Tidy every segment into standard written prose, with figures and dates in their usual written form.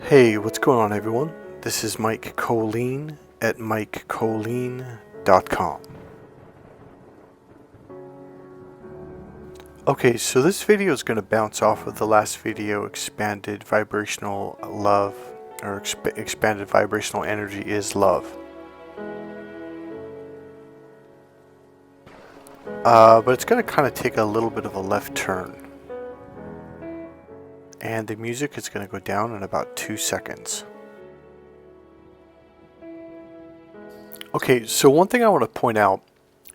Hey, what's going on, everyone? This is Mike Kollin at MikeKollin.com. Okay, so this video is going to bounce off of the last video, Expanded Vibrational Love, or Expanded Vibrational Energy is Love. But it's going to kind of take a little bit of a left turn. And the music is going to go down in about 2 seconds. Okay, so one thing I want to point out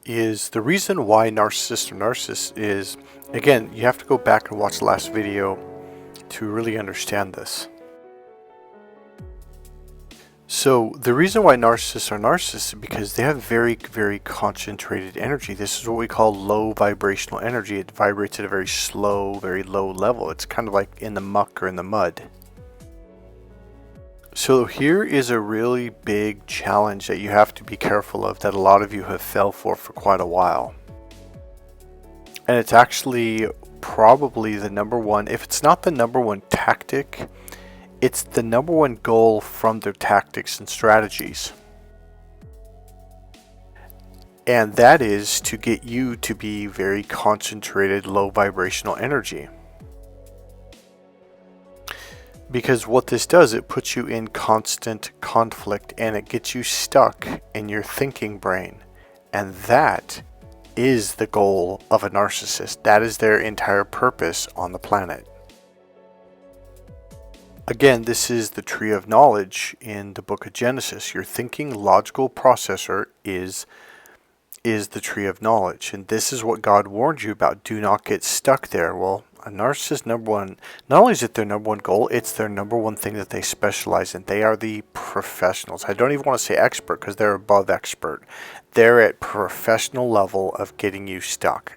is the reason why Narcissist or Narcissist is, again, you have to go back and watch the last video to really understand this. So the reason why Narcissists are Narcissists is because they have very, very concentrated energy. This is what we call low vibrational energy. It vibrates at a very slow, very low level. It's kind of like in the muck or in the mud. So here is a really big challenge that you have to be careful of, that a lot of you have fell for quite a while. And it's actually probably the number one, if it's not the number one tactic, it's the number one goal from their tactics and strategies. And that is to get you to be very concentrated, low vibrational energy. Because what this does, it puts you in constant conflict and it gets you stuck in your thinking brain. And that is the goal of a narcissist. That is their entire purpose on the planet. Again, this is the tree of knowledge in the book of Genesis. Your thinking logical processor is the tree of knowledge. And this is what God warned you about. Do not get stuck there. Well, a narcissist, number one, not only is it their number one goal, it's their number one thing that they specialize in. They are the professionals. I don't even want to say expert because they're above expert. They're at professional level of getting you stuck.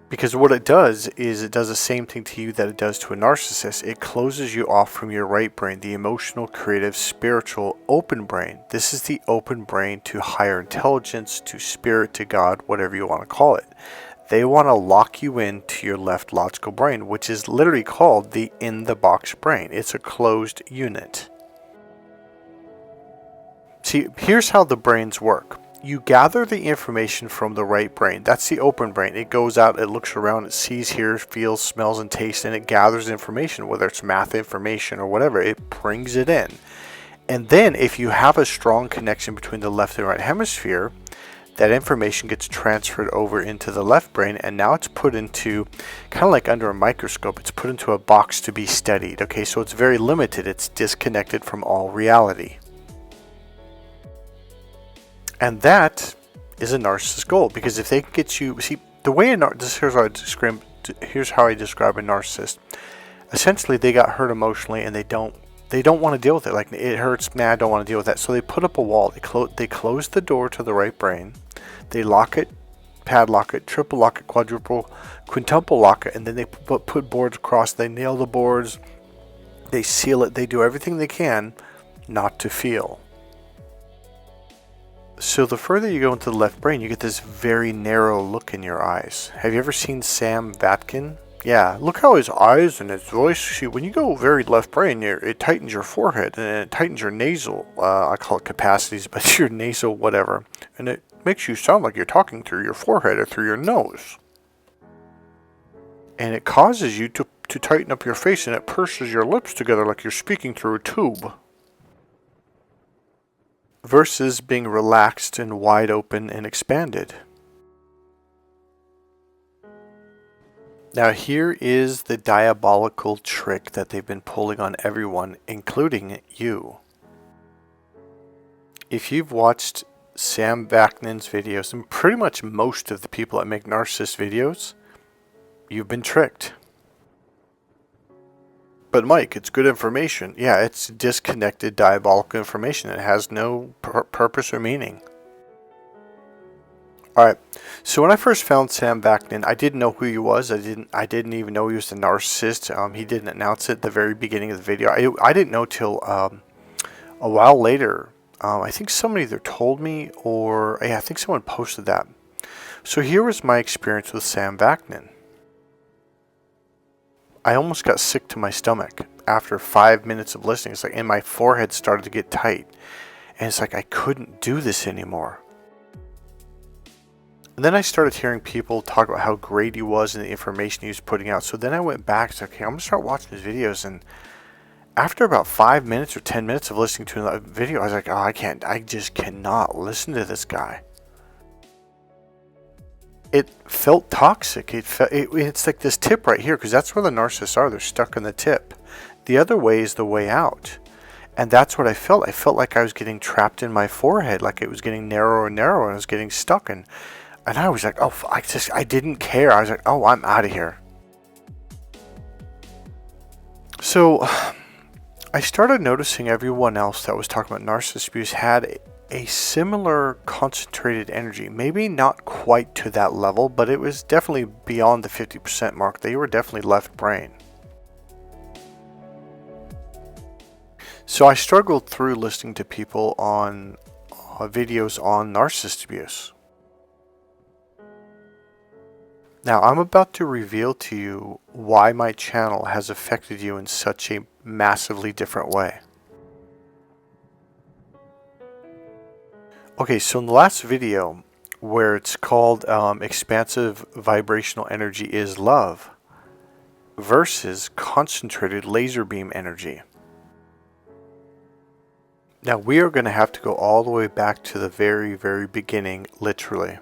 Because what it does is it does the same thing to you that it does to a narcissist. It closes you off from your right brain, the emotional, creative, spiritual, open brain. This is the open brain to higher intelligence, to spirit, to God, whatever you want to call it. They want to lock you into your left logical brain, which is literally called the in-the-box brain. It's a closed unit. See, here's how the brains work. You gather the information from the right brain. That's the open brain. It goes out, it looks around, it sees, hears, feels, smells, and tastes, and it gathers information, whether it's math information or whatever. It brings it in. And then if you have a strong connection between the left and right hemisphere, that information gets transferred over into the left brain, and now it's put into, kind of like under a microscope, it's put into a box to be studied. Okay, so it's very limited. It's disconnected from all reality. And that is a narcissist goal, because if they can get you, see, the way here's how I describe a narcissist. Essentially, they got hurt emotionally, and they don't want to deal with it. Like, it hurts, man, I don't want to deal with that. So they put up a wall. They close the door to the right brain. They lock it, padlock it, triple lock it, quintuple lock it, and then they put boards across. They nail the boards. They seal it. They do everything they can not to feel. So the further you go into the left brain, you get this very narrow look in your eyes. Have you ever seen Sam Vaknin? Yeah, look how his eyes and his voice, see, when you go very left brain, it tightens your forehead and it tightens your nasal, I call it capacities, but your nasal whatever. And it makes you sound like you're talking through your forehead or through your nose. And it causes you to tighten up your face, and it purses your lips together like you're speaking through a tube. Versus being relaxed and wide open and expanded. Now here is the diabolical trick that they've been pulling on everyone, including you. If you've watched Sam Vaknin's videos, and pretty much most of the people that make narcissist videos, you've been tricked. But Mike, it's good information. Yeah, it's disconnected, diabolical information. It has no purpose or meaning. Alright, so when I first found Sam Vaknin, I didn't know who he was. I didn't even know he was a narcissist. He didn't announce it at the very beginning of the video. I didn't know till a while later. I think somebody either told me, or yeah, I think someone posted that. So here was my experience with Sam Vaknin. I almost got sick to my stomach. after 5 minutes of listening, it's like, and my forehead started to get tight. And it's like, I couldn't do this anymore. And then I started hearing people talk about how great he was and the information he was putting out. So then I went back and said, okay, I'm going to start watching his videos. And after about 5 minutes or 10 minutes of listening to a video, I was like, oh, I just cannot listen to this guy. It felt toxic. It's like this tip right here, because that's where the narcissists are. They're stuck in the tip. The other way is the way out. And that's what I felt. I felt like I was getting trapped in my forehead, like it was getting narrower and narrower, and I was getting stuck. And I was like, oh, I didn't care. I was like, oh, I'm out of here. So I started noticing everyone else that was talking about narcissist abuse had a similar concentrated energy. Maybe not quite to that level, but it was definitely beyond the 50% mark. They were definitely left brain. So I struggled through listening to people on videos on narcissist abuse. Now I'm about to reveal to you why my channel has affected you in such a massively different way. Okay, so in the last video, where it's called Expansive Vibrational Energy is Love versus Concentrated Laser Beam Energy. Now we are going to have to go all the way back to the very, very beginning, literally.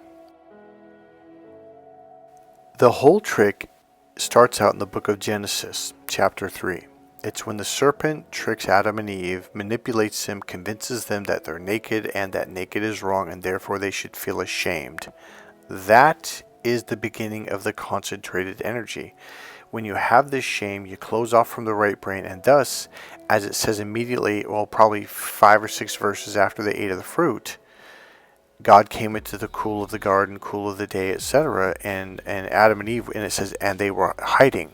The whole trick starts out in the book of Genesis, chapter 3. It's when the serpent tricks Adam and Eve, manipulates them, convinces them that they're naked and that naked is wrong and therefore they should feel ashamed. That is the beginning of the concentrated energy. When you have this shame, you close off from the right brain, and thus, as it says immediately, well, probably 5 or 6 verses after they ate of the fruit, God came into the cool of the garden, cool of the day, etc. And Adam and Eve, and it says, and they were hiding.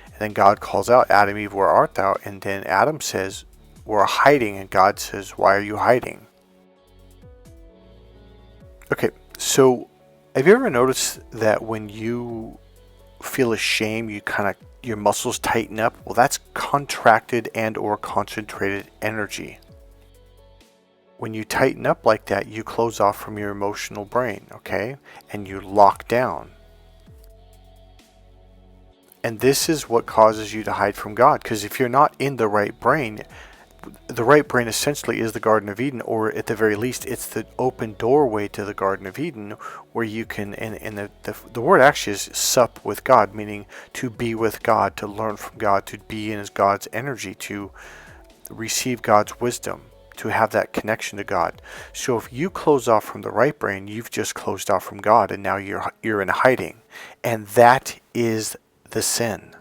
And then God calls out, Adam, Eve, where art thou? And then Adam says, we're hiding. And God says, why are you hiding? Okay, so have you ever noticed that when you feel ashamed, your muscles tighten up? Well, that's contracted and or concentrated energy. When you tighten up like that, you close off from your emotional brain, okay? And you lock down. And this is what causes you to hide from God. Because if you're not in the right brain essentially is the Garden of Eden, or at the very least, it's the open doorway to the Garden of Eden, where you can, and the word actually is sup with God, meaning to be with God, to learn from God, to be in God's energy, to receive God's wisdom, to have that connection to God. So if you close off from the right brain, you've just closed off from God, and now you're in hiding. And that is the sin.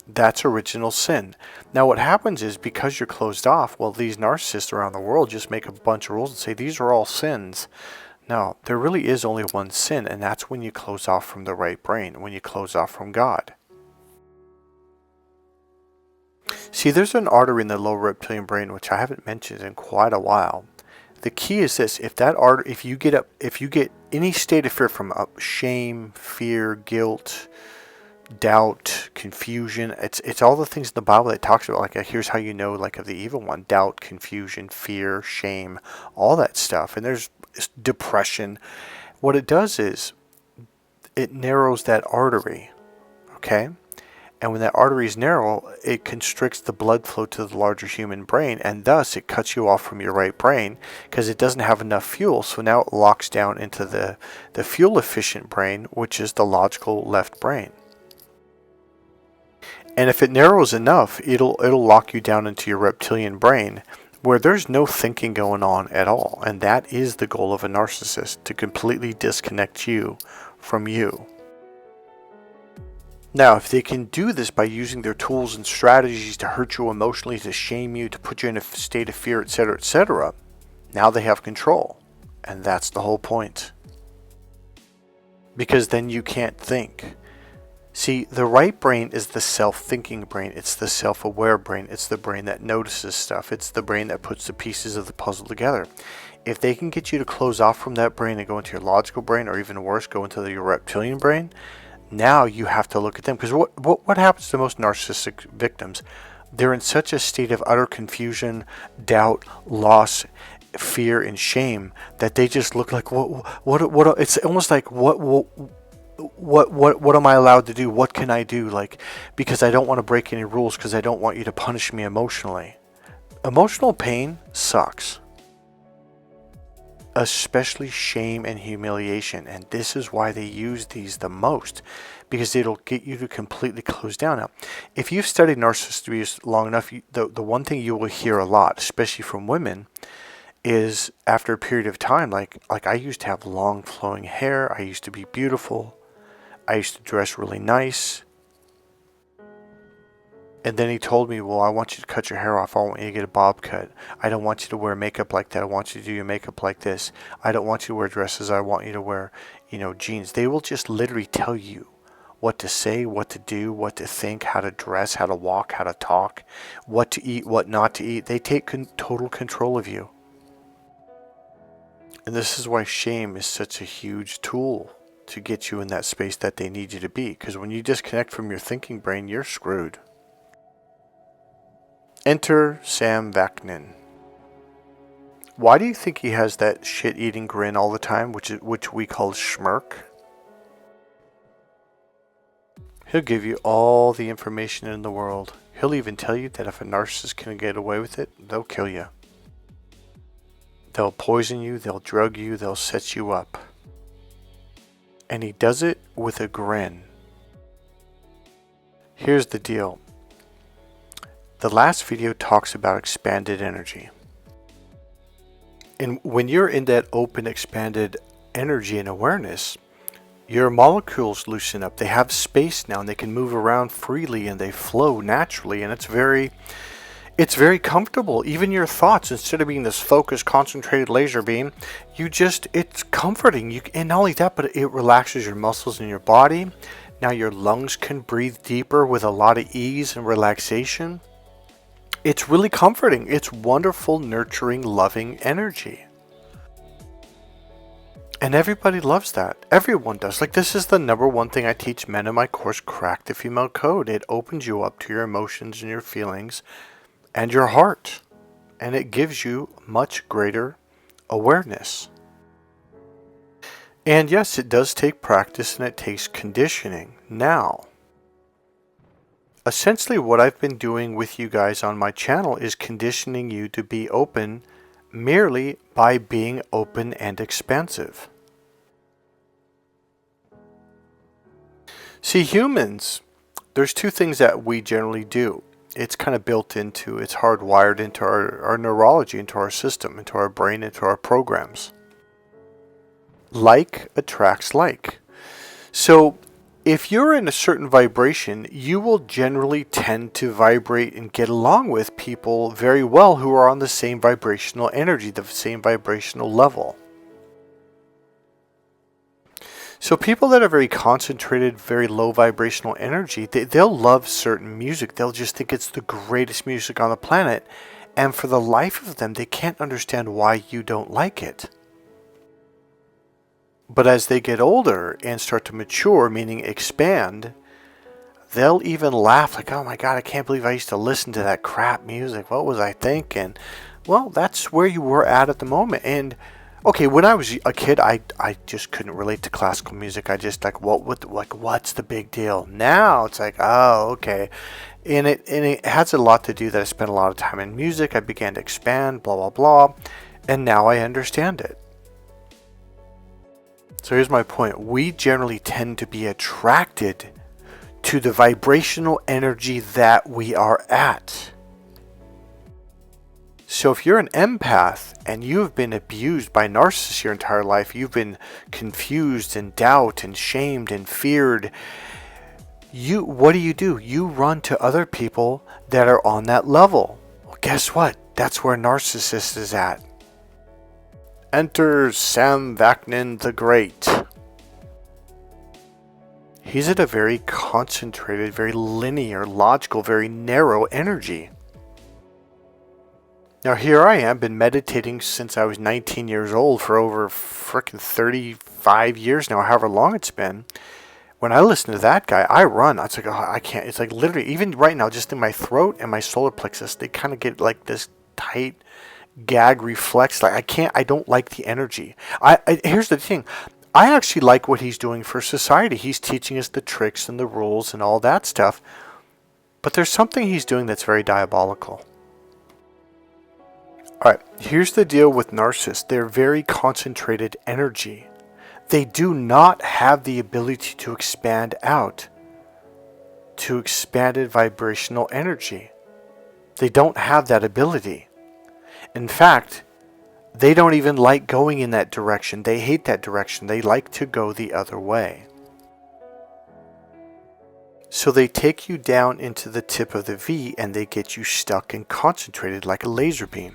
That's original sin. Now what happens is, because you're closed off, well, these narcissists around the world just make a bunch of rules and say these are all sins. No, there really is only one sin, and that's when you close off from the right brain, when you close off from God. See, there's an artery in the lower reptilian brain which I haven't mentioned in quite a while. The key is this: if you get any state of fear from shame, fear, guilt, doubt, confusion, it's all the things in the Bible that talks about, like here's how you know, like, of the evil one: doubt, confusion, fear, shame, all that stuff. And there's depression. What it does is it narrows that artery, okay? And when that artery is narrow, it constricts the blood flow to the larger human brain, and thus it cuts you off from your right brain because it doesn't have enough fuel. So now it locks down into the fuel efficient brain, which is the logical left brain. And if it narrows enough, it'll lock you down into your reptilian brain, where there's no thinking going on at all. And that is the goal of a narcissist, to completely disconnect you from you. Now, if they can do this by using their tools and strategies to hurt you emotionally, to shame you, to put you in a state of fear, etc., now they have control. And that's the whole point. Because then you can't think. See, the right brain is the self-thinking brain. It's the self-aware brain. It's the brain that notices stuff. It's the brain that puts the pieces of the puzzle together. If they can get you to close off from that brain and go into your logical brain, or even worse, go into your reptilian brain, Now you have to look at them, because what happens to most narcissistic victims? They're in such a state of utter confusion, doubt, loss, fear, and shame that they just look like what it's almost like what am I allowed to do? What can I do? Like, because I don't want to break any rules, because I don't want you to punish me emotionally. Emotional pain sucks. Especially shame and humiliation, and this is why they use these the most, because it'll get you to completely close down. Now, if you've studied narcissist abuse long enough, the one thing you will hear a lot, especially from women, is after a period of time, like I used to have long flowing hair, I used to be beautiful, I used to dress really nice. And then he told me, well, I want you to cut your hair off. I want you to get a bob cut. I don't want you to wear makeup like that. I want you to do your makeup like this. I don't want you to wear dresses. I want you to wear, jeans. They will just literally tell you what to say, what to do, what to think, how to dress, how to walk, how to talk, what to eat, what not to eat. They take total control of you. And this is why shame is such a huge tool to get you in that space that they need you to be. Because when you disconnect from your thinking brain, you're screwed. Enter Sam Vaknin. Why do you think he has that shit-eating grin all the time, which we call smirk? He'll give you all the information in the world. He'll even tell you that if a narcissist can get away with it, they'll kill you. They'll poison you, they'll drug you, they'll set you up. And he does it with a grin. Here's the deal. The last video talks about expanded energy. And when you're in that open, expanded energy and awareness, your molecules loosen up. They have space now and they can move around freely and they flow naturally, and it's very comfortable. Even your thoughts, instead of being this focused, concentrated laser beam, it's comforting. And not only that, but it relaxes your muscles in your body. Now your lungs can breathe deeper with a lot of ease and relaxation. It's really comforting. It's wonderful, nurturing, loving energy. And everybody loves that. Everyone does. Like, this is the number one thing I teach men in my course, Crack the Female Code. It opens you up to your emotions and your feelings and your heart. And it gives you much greater awareness. And yes, it does take practice and it takes conditioning. Now, essentially what I've been doing with you guys on my channel is conditioning you to be open merely by being open and expansive. See, humans, there's two things that we generally do. It's kind of built into, it's hardwired into our neurology, into our system, into our brain, into our programs. Like attracts like. So if you're in a certain vibration, you will generally tend to vibrate and get along with people very well who are on the same vibrational energy, the same vibrational level. So people that are very concentrated, very low vibrational energy, they'll love certain music. They'll just think it's the greatest music on the planet. And for the life of them, they can't understand why you don't like it. But as they get older and start to mature, meaning expand, they'll even laugh like, oh my God, I can't believe I used to listen to that crap music. What was I thinking? Well, that's where you were at the moment. And okay, when I was a kid, I just couldn't relate to classical music. I just what's the big deal? Now it's like, oh, okay. And it has a lot to do that I spent a lot of time in music. I began to expand, blah, blah, blah. And now I understand it. So here's my point. We generally tend to be attracted to the vibrational energy that we are at. So if you're an empath and you have been abused by narcissists your entire life, you've been confused and doubt and shamed and feared, what do? You run to other people that are on that level. Well, guess what? That's where Narcissist is at. Enter Sam Vaknin the Great. He's at a very concentrated, very linear, logical, very narrow energy. Now here I am, been meditating since I was 19 years old for over frickin' 35 years now, however long it's been. When I listen to that guy, I run. It's like, oh, I can't. It's like literally, even right now, just in my throat and my solar plexus, they kind of get like this tight gag reflex. Like I don't like the energy. Here's the thing. I actually like what he's doing for society. He's teaching us the tricks and the rules and all that stuff. But there's something he's doing that's very diabolical. Alright, here's the deal with narcissists. They're very concentrated energy. They do not have the ability to expand out to expanded vibrational energy. They don't have that ability. In fact, they don't even like going in that direction. They hate that direction. They like to go the other way. So they take you down into the tip of the V and they get you stuck and concentrated like a laser beam.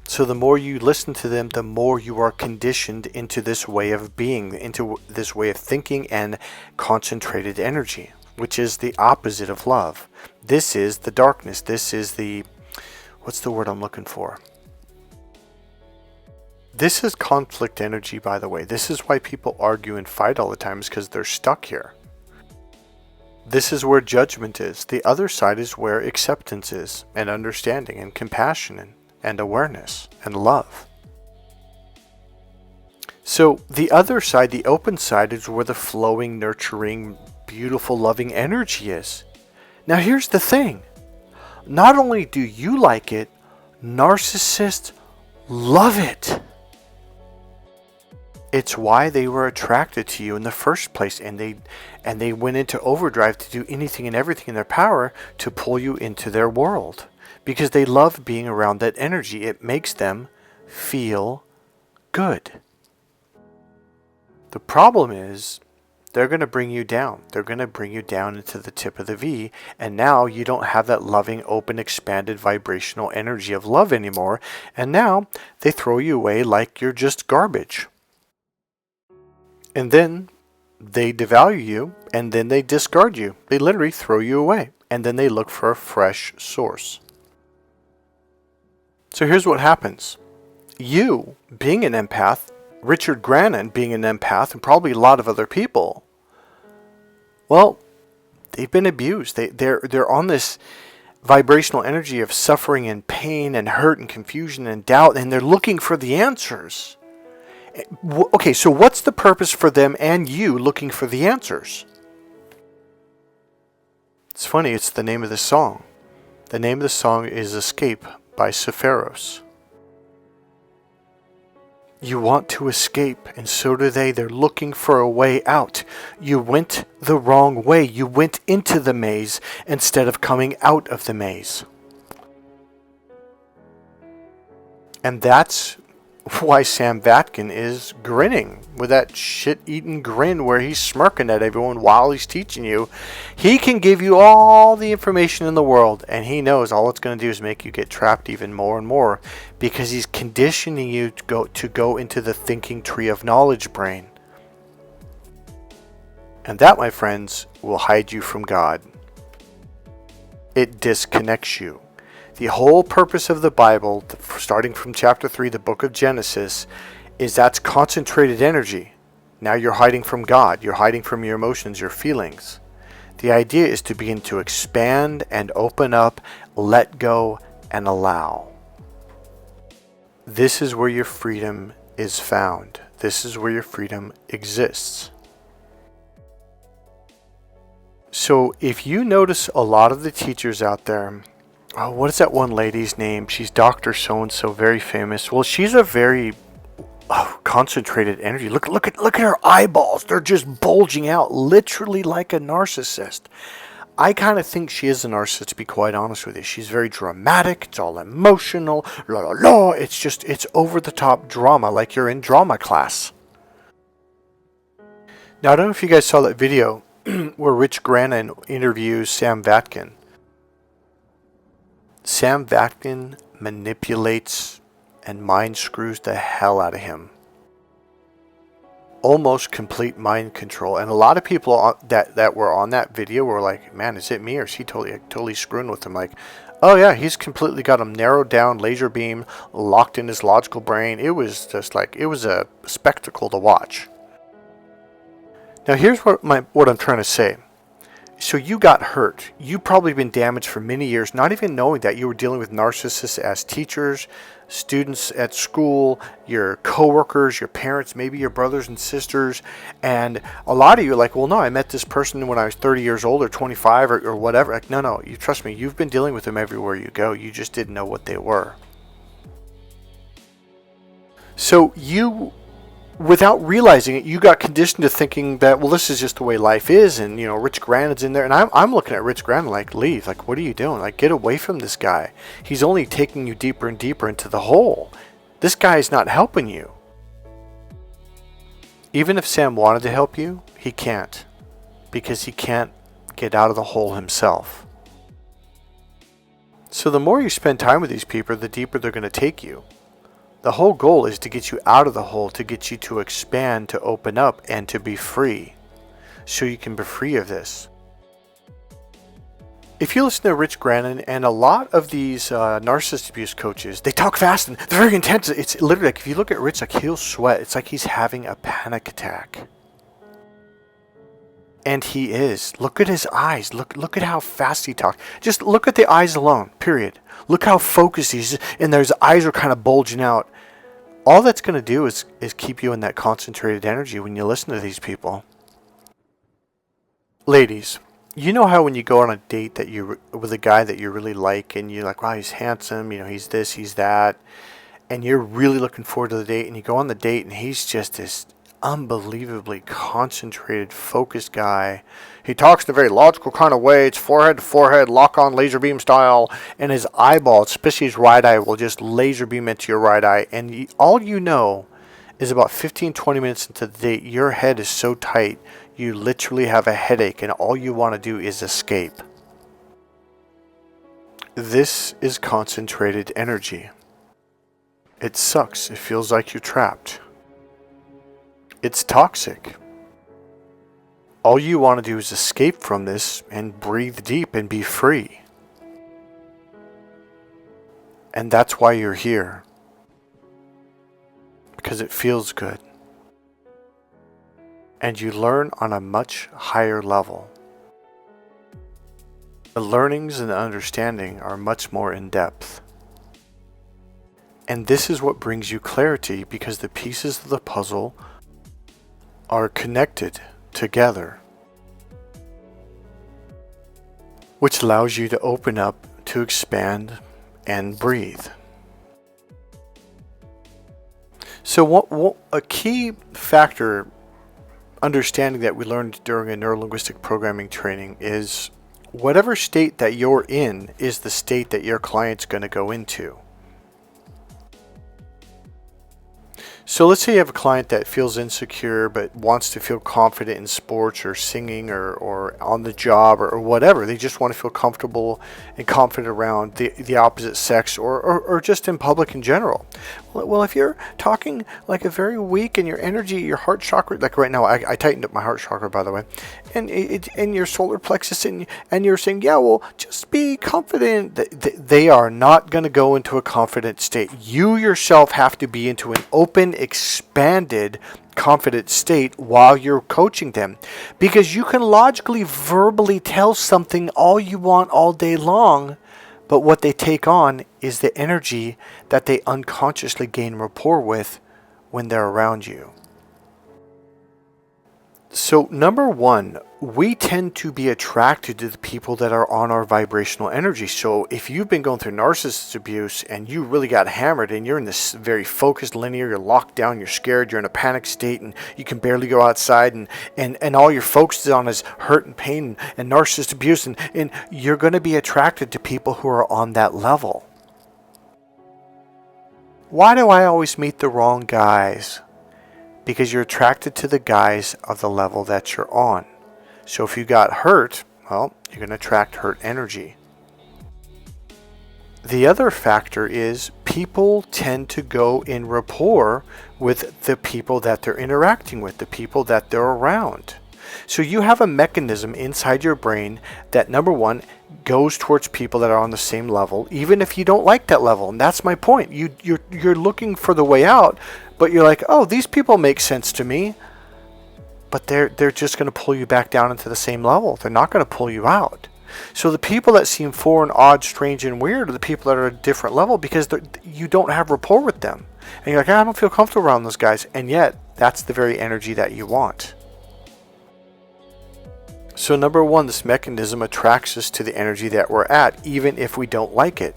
So the more you listen to them, the more you are conditioned into this way of being, into this way of thinking and concentrated energy, which is the opposite of love. This is the darkness. This is the, what's the word I'm looking for? This is conflict energy, by the way. This is why people argue and fight all the time, is because they're stuck here. This is where judgment is. The other side is where acceptance is, and understanding, and compassion, and awareness, and love. So the other side, the open side, is where the flowing, nurturing, beautiful, loving energy is. Now here's the thing. Not only do you like it, narcissists love it. It's why they were attracted to you in the first place, and they went into overdrive to do anything and everything in their power to pull you into their world. Because they love being around that energy. It makes them feel good. The problem is, they're going to bring you down. They're going to bring you down into the tip of the V, and now you don't have that loving, open, expanded, vibrational energy of love anymore, and now they throw you away like you're just garbage. And then they devalue you, and then they discard you. They literally throw you away, and then they look for a fresh source. So here's what happens. You, being an empath, Richard Grannon being an empath, and probably a lot of other people, well, they've been abused. They're on this vibrational energy of suffering and pain and hurt and confusion and doubt, and they're looking for the answers. Okay, so what's the purpose for them and you looking for the answers? It's funny, it's the name of the song. The name of the song is Escape by Sappheiros. You want to escape, and so do they. They're looking for a way out. You went the wrong way. You went into the maze instead of coming out of the maze. And that's why Sam Vaknin is grinning with that shit-eating grin where he's smirking at everyone while he's teaching you. He can give you all the information in the world, and he knows all it's going to do is make you get trapped even more and more, because he's conditioning you to go into the thinking tree of knowledge brain. And that, my friends, will hide you from God. It disconnects you. The whole purpose of the Bible, starting from chapter 3, the book of Genesis, is that's concentrated energy. Now you're hiding from God. You're hiding from your emotions, your feelings. The idea is to begin to expand and open up, let go, and allow. This is where your freedom is found. This is where your freedom exists. So if you notice a lot of the teachers out there, oh, what is that one lady's name? She's Dr. So-and-so, very famous. Well, she's a very concentrated energy. Look at her eyeballs. They're just bulging out, literally like a narcissist. I kind of think she is a narcissist, to be quite honest with you. She's very dramatic. It's all emotional. La la la. It's over-the-top drama, like you're in drama class. Now, I don't know if you guys saw that video where Rich Grannon interviews Sam Vaknin. Sam Vaknin manipulates and mind screws the hell out of him. Almost complete mind control. And a lot of people that were on that video were like, man, is it me, or is he totally screwing with him? Like, oh yeah, he's completely got him narrowed down, laser beam, locked in his logical brain. It was just like, it was a spectacle to watch. Now here's what I'm trying to say. So you got hurt. You've probably been damaged for many years, not even knowing that you were dealing with narcissists as teachers, students at school, your coworkers, your parents, maybe your brothers and sisters. And a lot of you are like, well, no, I met this person when I was 30 years old or 25 or whatever. Like, no, you trust me, you've been dealing with them everywhere you go. You just didn't know what they were. So you, without realizing it, you got conditioned to thinking that, well, this is just the way life is, and Rich Grannon's in there, and I'm looking at Rich Grannon like, leave, like, what are you doing? Like, get away from this guy. He's only taking you deeper and deeper into the hole. This guy is not helping you. Even if Sam wanted to help you, he can't, because he can't get out of the hole himself. So the more you spend time with these people, the deeper they're going to take you. The whole goal is to get you out of the hole, to get you to expand, to open up, and to be free. So you can be free of this. If you listen to Rich Grannon and a lot of these narcissist abuse coaches, they talk fast and they're very intense. It's literally like, if you look at Rich, like, he'll sweat. It's like he's having a panic attack. And he is. Look at his eyes. Look at how fast he talks. Just look at the eyes alone, period. Look how focused he is. And his eyes are kind of bulging out. All that's going to do is keep you in that concentrated energy when you listen to these people. Ladies, you know how when you go on a date that with a guy that you really like, and you're like, wow, he's handsome, he's this, he's that, and you're really looking forward to the date, and you go on the date, and he's just this unbelievably concentrated, focused guy. He talks in a very logical kind of way. It's forehead to forehead, lock-on laser beam style, and his eyeball, especially his right eye, will just laser beam into your right eye. And all you know is about 15-20 minutes into the date, your head is so tight, you literally have a headache, and all you want to do is escape. This is concentrated energy. It sucks. It feels like you're trapped. It's toxic. All you want to do is escape from this and breathe deep and be free. And that's why you're here. Because it feels good. And you learn on a much higher level. The learnings and the understanding are much more in depth. And this is what brings you clarity, because the pieces of the puzzle are connected together, which allows you to open up, to expand, and breathe. So what a key factor, understanding that we learned during a neurolinguistic programming training, is whatever state that you're in is the state that your client's going to go into. So let's say you have a client that feels insecure but wants to feel confident in sports or singing or on the job or whatever. They just want to feel comfortable and confident around the opposite sex or just in public in general. Well, if you're talking like a very weak and your energy, your heart chakra, like right now, I tightened up my heart chakra, by the way, and in your solar plexus, and you're saying, yeah, well, just be confident. They are not going to go into a confident state. You yourself have to be into an open, expanded, confident state while you're coaching them, because you can logically, verbally tell something all you want all day long, but what they take on is the energy that they unconsciously gain rapport with when they're around you. So number one, we tend to be attracted to the people that are on our vibrational energy. So if you've been going through narcissist abuse and you really got hammered and you're in this very focused linear, you're locked down, you're scared, you're in a panic state, and you can barely go outside, and all you're focused on is hurt and pain and narcissist abuse, and you're going to be attracted to people who are on that level. Why do I always meet the wrong guys? Because you're attracted to the guys of the level that you're on. So if you got hurt, well, you're going to attract hurt energy. The other factor is people tend to go in rapport with the people that they're interacting with, the people that they're around. So you have a mechanism inside your brain that, number one, goes towards people that are on the same level, even if you don't like that level. And that's my point. You're looking for the way out, but you're like, oh, these people make sense to me. but they're just going to pull you back down into the same level. They're not going to pull you out. So the people that seem foreign, odd, strange, and weird are the people that are at a different level because you don't have rapport with them. And you're like, I don't feel comfortable around those guys. And yet, that's the very energy that you want. So number one, this mechanism attracts us to the energy that we're at, even if we don't like it.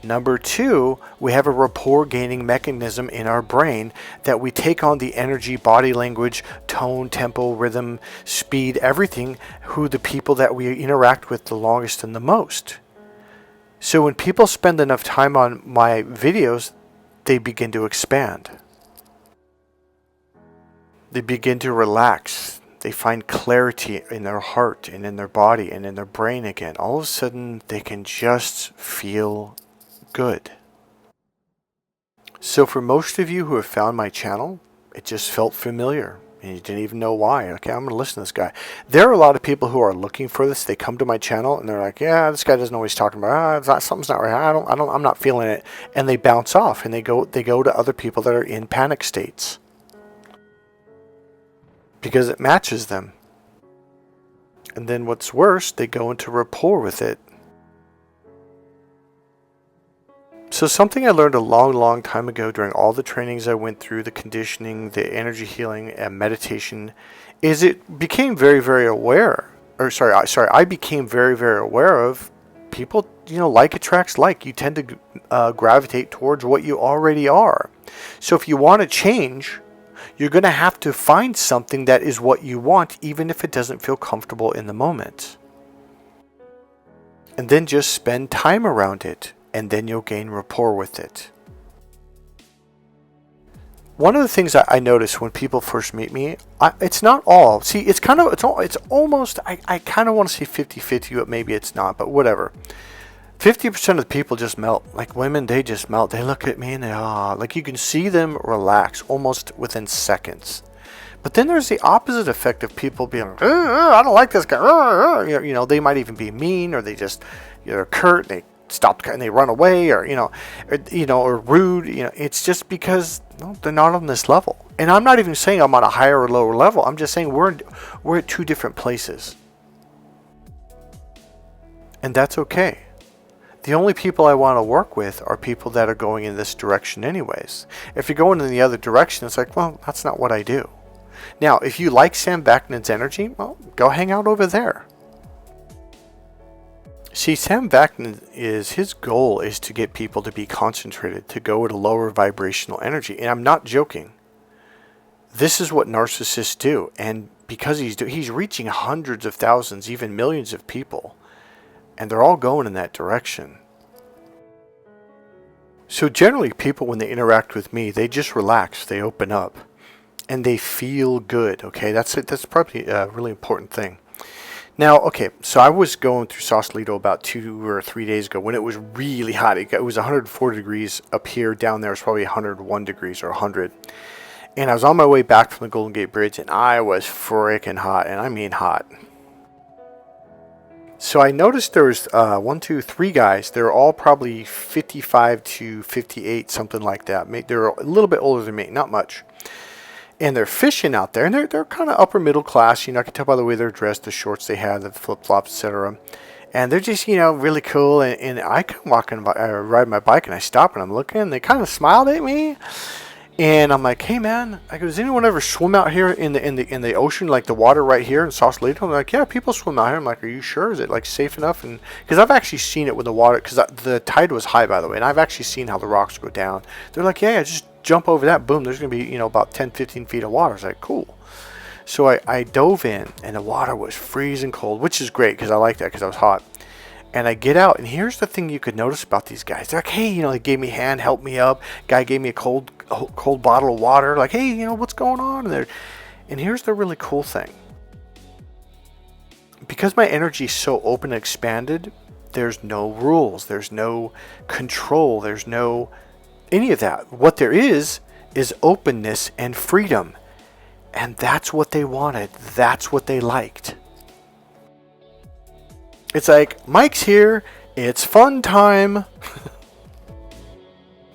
Number two, we have a rapport gaining mechanism in our brain that we take on the energy, body language, tone, tempo, rhythm, speed, everything, who the people that we interact with the longest and the most. So when people spend enough time on my videos, they begin to expand. They begin to relax. They find clarity in their heart and in their body and in their brain again. All of a sudden, they can just feel good. So for most of you who have found my channel, it just felt familiar and you didn't even know why. Okay, I'm going to listen to this guy. There are a lot of people who are looking for this. They come to my channel and they're like, yeah, this guy doesn't know what he's talking about. Something's not right. I'm not feeling it. And they bounce off and they go to other people that are in panic states because it matches them. And then what's worse, they go into rapport with it. So something I learned a long time ago during all the trainings I went through, the conditioning, the energy healing, and meditation, is it became very aware. I became very aware of people, like attracts like. You tend to gravitate towards what you already are. So if you want to change, you're going to have to find something that is what you want, even if it doesn't feel comfortable in the moment. And then just spend time around it. And then you'll gain rapport with it. One of the things I notice when people first meet me, it's not all. See, it's almost, I kind of want to say 50-50, but maybe it's not, but whatever. 50% of the people just melt. Like women, they just melt. They look at me and like you can see them relax almost within seconds. But then there's the opposite effect of people being like, I don't like this guy. They might even be mean, or they just, they're curt, they stop and they run away, or or rude. It's just because they're not on this level. And I'm not even saying I'm on a higher or lower level. I'm just saying we're at two different places, and that's okay. The only people I want to work with are people that are going in this direction anyways. If you're going in the other direction, it's like, well, that's not what I do. Now, if you like Sam Vaknin's energy, well, go hang out over there. See, Sam Vaknin, his goal is to get people to be concentrated, to go at a lower vibrational energy. And I'm not joking. This is what narcissists do. And because he's reaching hundreds of thousands, even millions of people. And they're all going in that direction. So generally, people, when they interact with me, they just relax, they open up. And they feel good, okay? That's probably a really important thing. Now, okay, so I was going through Sausalito about 2 or 3 days ago when it was really hot. It was 104 degrees up here. Down there, it was probably 101 degrees or 100. And I was on my way back from the Golden Gate Bridge, and I was freaking hot, and I mean hot. So I noticed there was 1, 2, 3 guys. They're all probably 55 to 58, something like that. They're a little bit older than me, not much. And they're fishing out there, and they're kind of upper middle class. I can tell by the way they're dressed, the shorts they have, the flip-flops, etc. And they're just, really cool. And I come walking by, I ride my bike, and I stop, and I'm looking, and they kind of smiled at me. And I'm like, hey man, I go, does anyone ever swim out here in the ocean, like the water right here in Sausalito? And they're like, yeah, people swim out here. I'm like, are you sure? Is it like safe enough? And because I've actually seen it with the water, because the tide was high, by the way, and I've actually seen how the rocks go down. They're like, yeah, just jump over that, boom, there's going to be, about 10-15 feet of water. It's like, cool. So I dove in, and the water was freezing cold, which is great because I like that because I was hot. And I get out, and here's the thing you could notice about these guys. They're like, hey, they gave me a hand, helped me up. Guy gave me a cold bottle of water. Like, hey, what's going on? And here's the really cool thing. Because my energy is so open and expanded, there's no rules. There's no control. There's no any of that. What there is openness and freedom. And that's what they wanted. That's what they liked. It's like, Mike's here. It's fun time.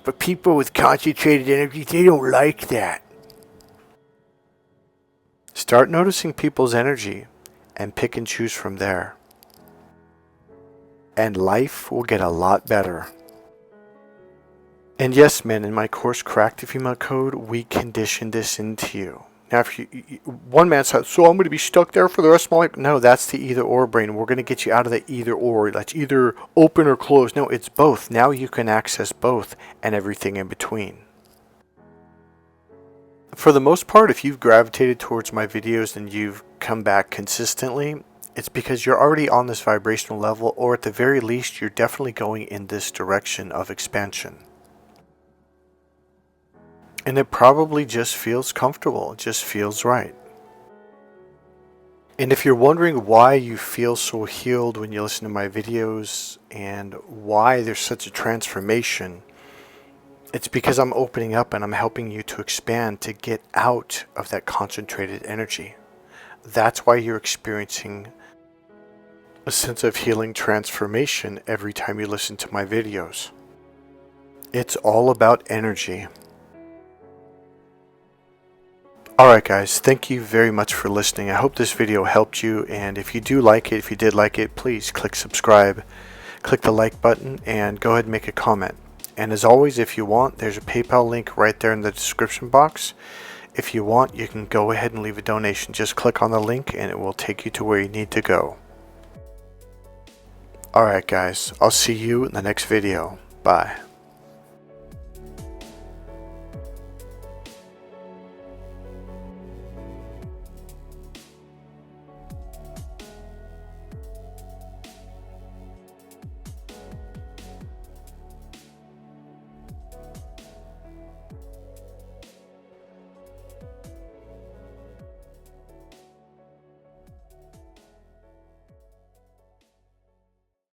But people with concentrated energy, they don't like that. Start noticing people's energy and pick and choose from there. And life will get a lot better. And yes, men, in my course, Crack the Female Code, we condition this into you. Now, if one man says, so I'm going to be stuck there for the rest of my life. No, that's the either or brain. We're going to get you out of the either or. That's either open or closed. No, it's both. Now you can access both and everything in between. For the most part, if you've gravitated towards my videos and you've come back consistently, it's because you're already on this vibrational level, or at the very least, you're definitely going in this direction of expansion. And it probably just feels comfortable. It just feels right. And if you're wondering why you feel so healed when you listen to my videos and why there's such a transformation, it's because I'm opening up and I'm helping you to expand, to get out of that concentrated energy. That's why you're experiencing a sense of healing transformation every time you listen to my videos. It's all about energy. Alright guys, thank you very much for listening. I hope this video helped you, and if you do like it, if you did like it, please click subscribe, click the like button, and go ahead and make a comment. And as always, if you want, there's a PayPal link right there in the description box. If you want, you can go ahead and leave a donation. Just click on the link and it will take you to where you need to go. Alright guys, I'll see you in the next video. Bye.